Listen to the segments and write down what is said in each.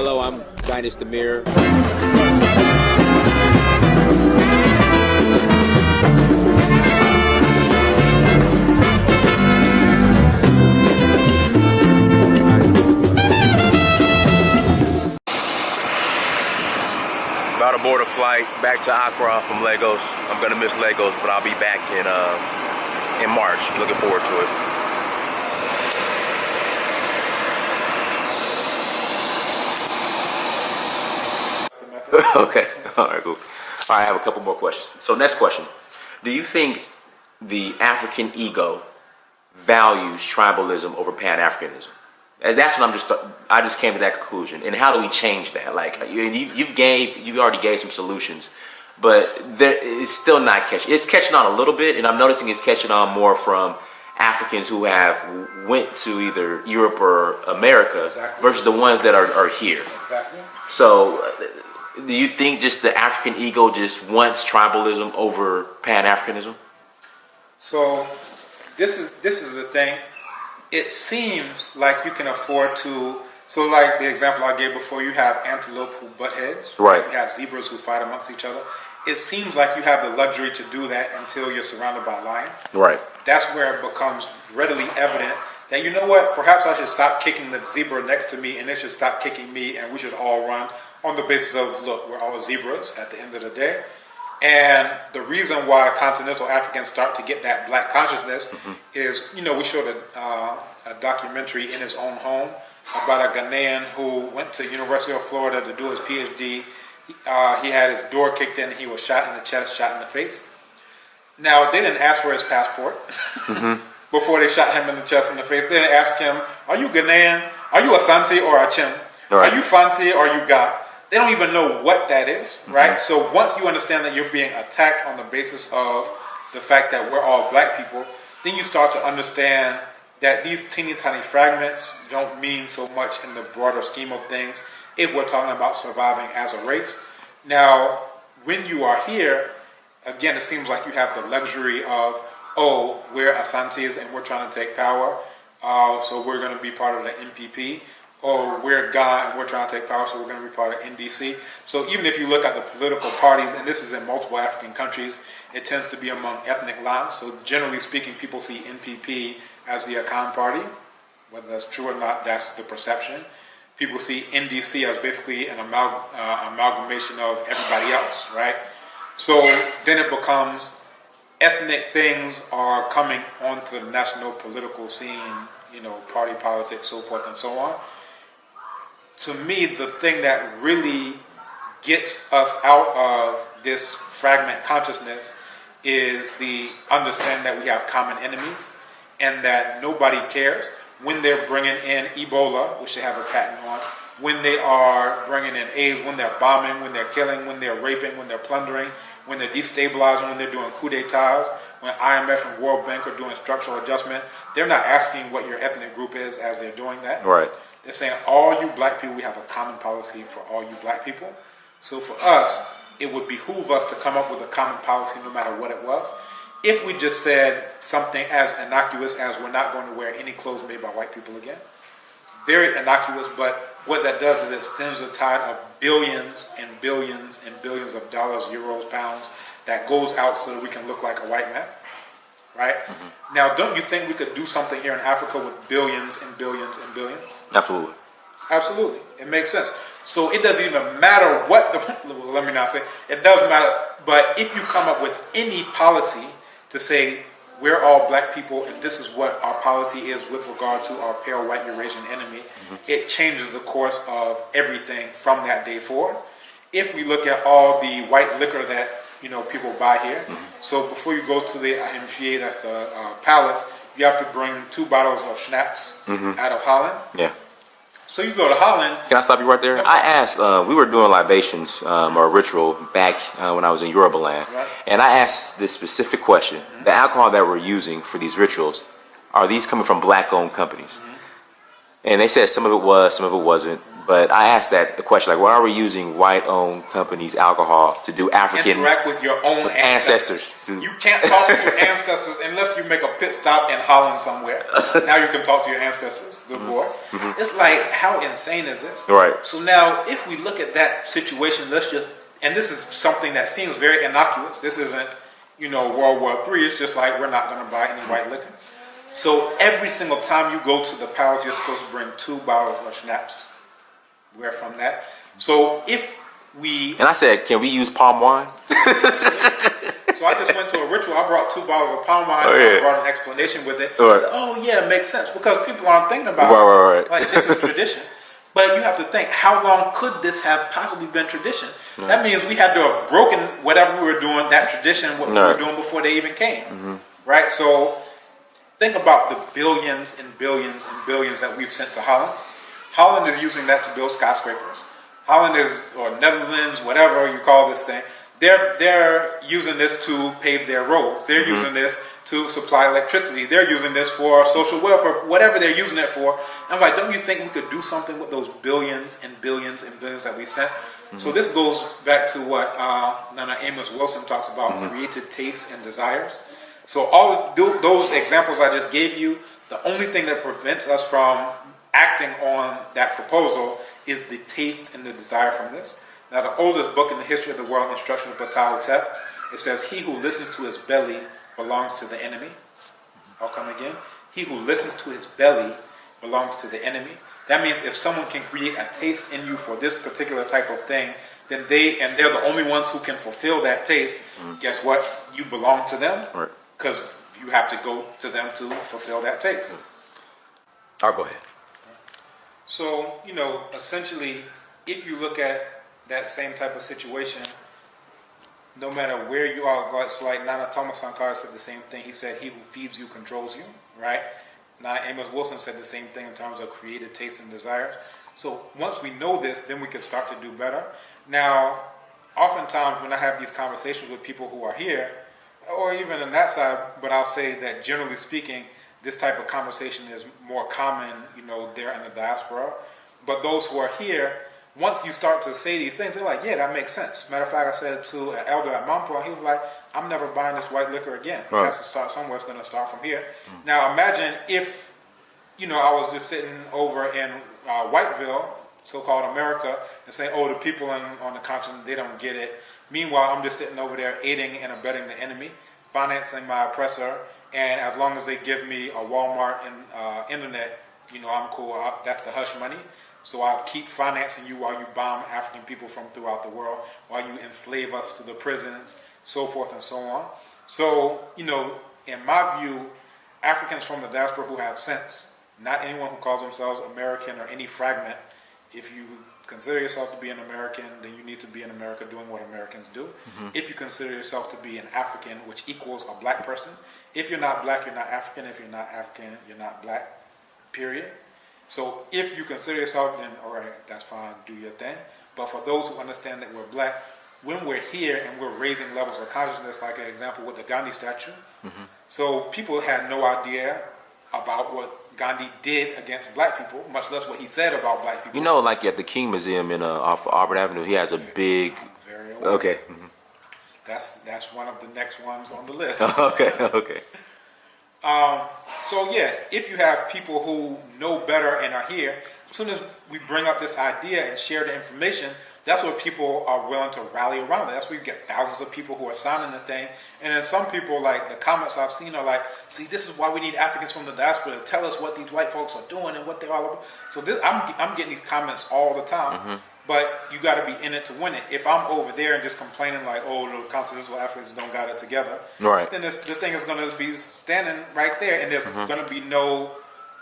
Hello, I'm Dinus the Mirror. About to board a flight back to Accra from Lagos. I'm gonna miss Lagos, but I'll be back in March. Looking forward to it. Okay, all right, cool. All right, I have a couple more questions. So next question. Do you think the African ego values tribalism over Pan-Africanism? And that's what I just came to that conclusion. And how do we change that? Like you already gave some solutions, but it's still not catching. It's catching on a little bit, and I'm noticing it's catching on more from Africans who have went to either Europe or America versus the ones that are here. Exactly. So do you think just the African ego just wants tribalism over Pan-Africanism? So this is the thing. It seems like you can afford to. So like the example I gave before, you have antelope who butt heads. Right. You have zebras who fight amongst each other. It seems like you have the luxury to do that until you're surrounded by lions. Right. That's where it becomes readily evident that, you know what, perhaps I should stop kicking the zebra next to me and it should stop kicking me, and we should all run on the basis of, look, we're all zebras at the end of the day. And the reason why continental Africans start to get that black consciousness is, you know, we showed a documentary in his own home about a Ghanaian who went to University of Florida to do his PhD. He had his door kicked in, he was shot in the chest, shot in the face. Now, they didn't ask for his passport before they shot him in the chest and the face. They didn't ask him, are you Ghanaian? Are you Asante or Achim? Right. Are you Fanti or you Ga? They don't even know what that is, right? So once you understand that you're being attacked on the basis of the fact that we're all black people, then you start to understand that these teeny tiny fragments don't mean so much in the broader scheme of things if we're talking about surviving as a race. Now, when you are here, again, it seems like you have the luxury of, oh, we're Asantes and we're trying to take power, so we're going to be part of the MPP. Or we're Ga and we're trying to take power, so we're going to be part of NDC. So even if you look at the political parties, and this is in multiple African countries, it tends to be among ethnic lines. So generally speaking, people see NPP as the Akan party. Whether that's true or not, that's the perception. People see NDC as basically an amalgamation of everybody else, right? So then it becomes ethnic things are coming onto the national political scene, you know, party politics, so forth and so on. To me, the thing that really gets us out of this fragment consciousness is the understanding that we have common enemies and that nobody cares when they're bringing in Ebola, which they have a patent on, when they are bringing in AIDS, when they're bombing, when they're killing, when they're raping, when they're plundering, when they're destabilizing, when they're doing coup d'etats, when IMF and World Bank are doing structural adjustment. They're not asking what your ethnic group is as they're doing that. Right. They're saying, all you black people, we have a common policy for all you black people. So for us, it would behoove us to come up with a common policy no matter what it was. If we just said something as innocuous as we're not going to wear any clothes made by white people again. Very innocuous, but what that does is it stems the tide of billions and billions and billions of dollars, euros, pounds that goes out so that we can look like a white man. Right? Now, don't you think we could do something here in Africa with billions and billions and billions? Absolutely. Absolutely. It makes sense. So it doesn't even matter what let me not say, it does matter, but if you come up with any policy to say, we're all black people and this is what our policy is with regard to our pale white Eurasian enemy, it changes the course of everything from that day forward. If we look at all the white liquor that, you know, people buy here. So before you go to the Ahimfie, that's the palace, you have to bring 2 bottles of schnapps out of Holland. Yeah. So you go to Holland. Can I stop you right there? I asked, we were doing libations or a ritual back when I was in Yoruba land. Right. And I asked this specific question. The alcohol that we're using for these rituals, are these coming from black-owned companies? And they said some of it was, some of it wasn't. But I asked that the question, like, why are we using white-owned companies' alcohol to do African Interact with your own ancestors? You can't talk to your ancestors unless you make a pit stop in Holland somewhere. Now you can talk to your ancestors. Good boy. It's like, how insane is this? Right. So now, if we look at that situation, let's just, and this is something that seems very innocuous. This isn't, World War III. It's just like, we're not going to buy any white liquor. So every single time you go to the palace, you're supposed to bring 2 bottles of schnapps. We're from that. So if we... And I said, can we use palm wine? So I just went to a ritual. I brought 2 bottles of palm wine. I brought an explanation with it. Right. I said, oh yeah, it makes sense, because people aren't thinking about Right. like, this is tradition. But you have to think, how long could this have possibly been tradition? That means we had to have broken whatever we were doing, that tradition, what we were doing before they even came. Right? So think about the billions and billions and billions that we've sent to Holland. Holland is using that to build skyscrapers. Holland is, or Netherlands, whatever you call this thing, they're using this to pave their roads. They're using this to supply electricity. They're using this for social welfare, whatever they're using it for. I'm like, don't you think we could do something with those billions and billions and billions that we sent? So this goes back to what Nana Amos Wilson talks about, created tastes and desires. So all of those examples I just gave you, the only thing that prevents us from acting on that proposal is the taste and the desire from this. Now, the oldest book in the history of the world, Instruction of Ptah-Hotep, it says, he who listens to his belly belongs to the enemy. I'll come again. He who listens to his belly belongs to the enemy. That means if someone can create a taste in you for this particular type of thing, then they're the only ones who can fulfill that taste. Guess what? You belong to them, because you have to go to them to fulfill that taste. I'll go ahead. So, essentially, if you look at that same type of situation, no matter where you are, it's like Nana Thomas-Sankara said the same thing. He said, he who feeds you controls you, right? Nana Amos Wilson said the same thing in terms of created tastes and desires. So once we know this, then we can start to do better. Now, oftentimes when I have these conversations with people who are here, or even on that side, but I'll say that generally speaking, this type of conversation is more common, there in the diaspora. But those who are here, once you start to say these things, they're like, yeah, that makes sense. Matter of fact, I said to an elder at Mampo, and he was like, I'm never buying this white liquor again. It has to start somewhere. It's going to start from here. Now, imagine if, I was just sitting over in Whiteville, so-called America, and saying, oh, the people on the continent, they don't get it. Meanwhile, I'm just sitting over there aiding and abetting the enemy, financing my oppressor, and as long as they give me a Walmart and internet, I'm cool. That's the hush money. So I'll keep financing you while you bomb African people from throughout the world, while you enslave us to the prisons, so forth and so on. So, in my view, Africans from the diaspora who have sense, not anyone who calls themselves American or any fragment, if you consider yourself to be an American, then you need to be in America doing what Americans do. If you consider yourself to be an African, which equals a black person, if you're not black, you're not African. If you're not African, you're not black, period. So if you consider yourself, then all right, that's fine, do your thing. But for those who understand that we're black, when we're here and we're raising levels of consciousness, like an example with the Gandhi statue, so people had no idea about what Gandhi did against black people, much less what he said about black people. Like at the King Museum off of Auburn Avenue, he has a big... Very well. Okay. That's one of the next ones on the list. Okay. So yeah, if you have people who know better and are here, as soon as we bring up this idea and share the information, that's where people are willing to rally around it. That's where you get thousands of people who are signing the thing. And then some people, like the comments I've seen are like, see, this is why we need Africans from the diaspora to tell us what these white folks are doing and what they're all about. So I'm getting these comments all the time. But you got to be in it to win it. If I'm over there and just complaining like, oh, the continental Africans don't got it together, then the thing is going to be standing right there, and there's going to be no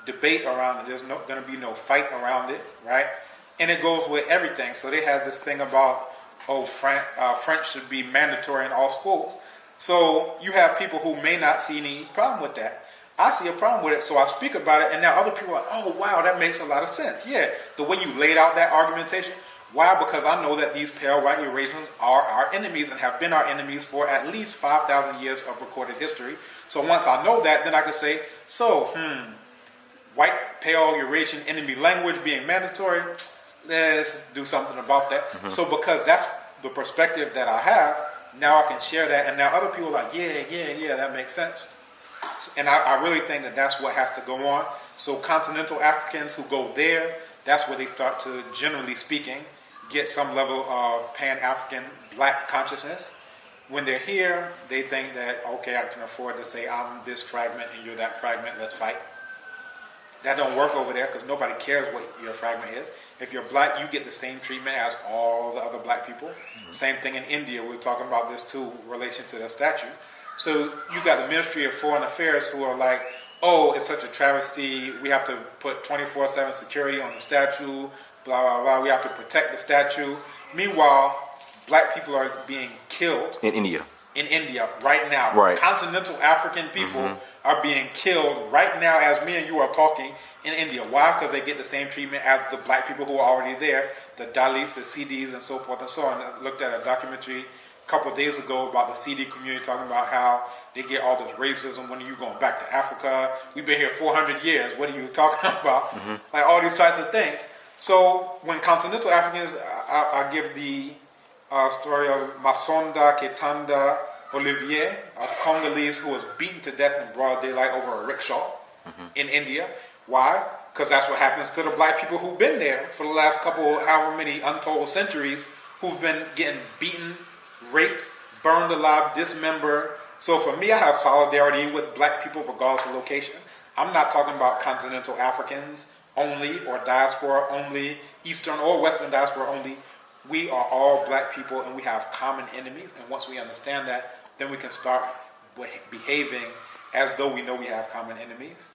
debate around it. There's going to be no fight around it, right? And it goes with everything. So they have this thing about, French should be mandatory in all schools. So you have people who may not see any problem with that. I see a problem with it, so I speak about it, and now other people are like, oh, wow, that makes a lot of sense. Yeah, the way you laid out that argumentation. Why? Because I know that these pale white Eurasians are our enemies and have been our enemies for at least 5,000 years of recorded history. So once I know that, then I can say, white pale Eurasian enemy language being mandatory, let's do something about that. So because that's the perspective that I have, now I can share that, and now other people are like, yeah, that makes sense. And I really think that that's what has to go on. So continental Africans who go there, that's where they start to, generally speaking, get some level of Pan-African black consciousness. When they're here, they think that, okay, I can afford to say I'm this fragment and you're that fragment, let's fight. That don't work over there because nobody cares what your fragment is. If you're black, you get the same treatment as all the other black people. Same thing in India. We were talking about this too, in relation to the statue. So you got the Ministry of Foreign Affairs who are like, oh, it's such a travesty. We have to put 24/7 security on the statue, blah, blah, blah. We have to protect the statue. Meanwhile, black people are being killed. In India. In India right now. Right. Continental African people are being killed right now as me and you are talking in India. Why? Because they get the same treatment as the black people who are already there, the Dalits, the CDs, and so forth and so on. I looked at a documentary a couple of days ago about the CD community talking about how they get all this racism. When are you going back to Africa? We've been here 400 years. What are you talking about? Like all these types of things. So when continental Africans, I give the story of Masonda Ketanda Olivier, a Congolese who was beaten to death in broad daylight over a rickshaw in India. Why? Because that's what happens to the black people who've been there for the last couple, however many untold centuries, who've been getting beaten, raped, burned alive, dismembered. So for me, I have solidarity with black people regardless of location. I'm not talking about continental Africans only or diaspora only, Eastern or Western diaspora only. We are all black people and we have common enemies. And once we understand that, then we can start behaving as though we know we have common enemies.